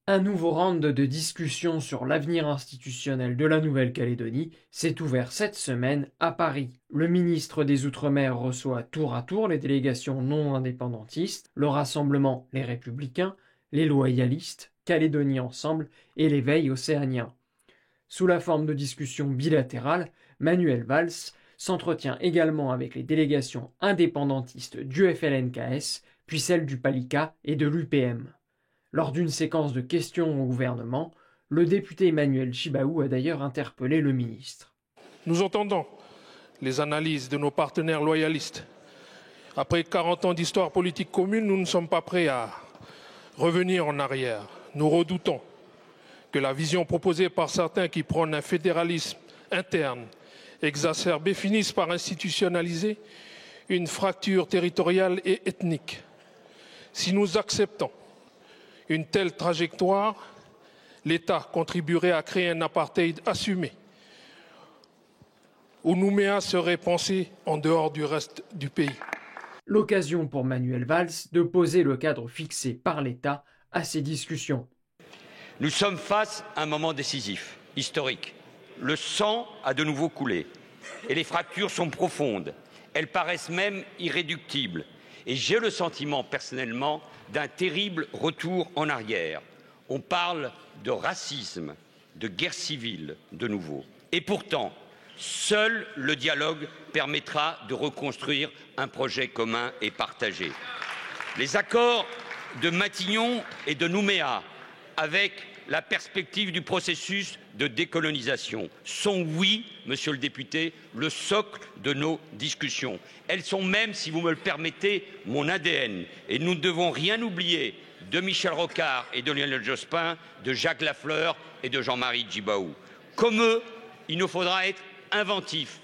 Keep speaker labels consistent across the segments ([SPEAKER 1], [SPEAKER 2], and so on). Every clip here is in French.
[SPEAKER 1] Un nouveau round de discussion sur l'avenir institutionnel de la Nouvelle-Calédonie s'est ouvert cette semaine à Paris. Le ministre des Outre-mer reçoit tour à tour les délégations non indépendantistes, le Rassemblement Les Républicains, les Loyalistes, Calédonie Ensemble et l'Éveil océanien. Sous la forme de discussions bilatérales, Manuel Valls s'entretient également avec les délégations indépendantistes du FLNKS, puis celles du PALICA et de l'UPM. Lors d'une séquence de questions au gouvernement, le député Emmanuel Chibaou a d'ailleurs interpellé le ministre.
[SPEAKER 2] Nous entendons les analyses de nos partenaires loyalistes. Après 40 ans d'histoire politique commune, nous ne sommes pas prêts à revenir en arrière. Nous redoutons que la vision proposée par certains qui prônent un fédéralisme interne exacerbé finisse par institutionnaliser une fracture territoriale et ethnique. Si nous acceptons une telle trajectoire, l'État contribuerait à créer un apartheid assumé, où Nouméa serait pensé en dehors du reste du pays.
[SPEAKER 1] L'occasion pour Manuel Valls de poser le cadre fixé par l'État à ces discussions.
[SPEAKER 3] Nous sommes face à un moment décisif, historique. Le sang a de nouveau coulé et les fractures sont profondes. Elles paraissent même irréductibles. Et j'ai le sentiment, personnellement, d'un terrible retour en arrière. On parle de racisme, de guerre civile, de nouveau. Et pourtant, seul le dialogue permettra de reconstruire un projet commun et partagé. Les accords de Matignon et de Nouméa, avec la perspective du processus de décolonisation, sont, oui, monsieur le député, le socle de nos discussions. Elles sont même, si vous me le permettez, mon ADN. Et nous ne devons rien oublier de Michel Rocard et de Lionel Jospin, de Jacques Lafleur et de Jean-Marie Djibaou. Comme eux, il nous faudra être inventifs,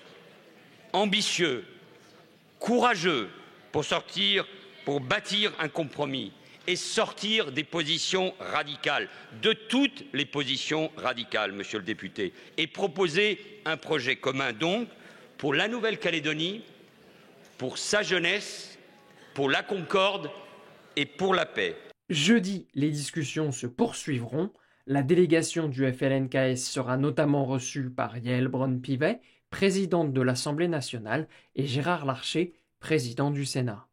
[SPEAKER 3] ambitieux, courageux pour bâtir un compromis et sortir des positions radicales, de toutes les positions radicales, monsieur le député, et proposer un projet commun donc pour la Nouvelle-Calédonie, pour sa jeunesse, pour la concorde et pour la paix.
[SPEAKER 1] Jeudi, les discussions se poursuivront. La délégation du FLNKS sera notamment reçue par Yaël Braun-Pivet, présidente de l'Assemblée nationale, et Gérard Larcher, président du Sénat.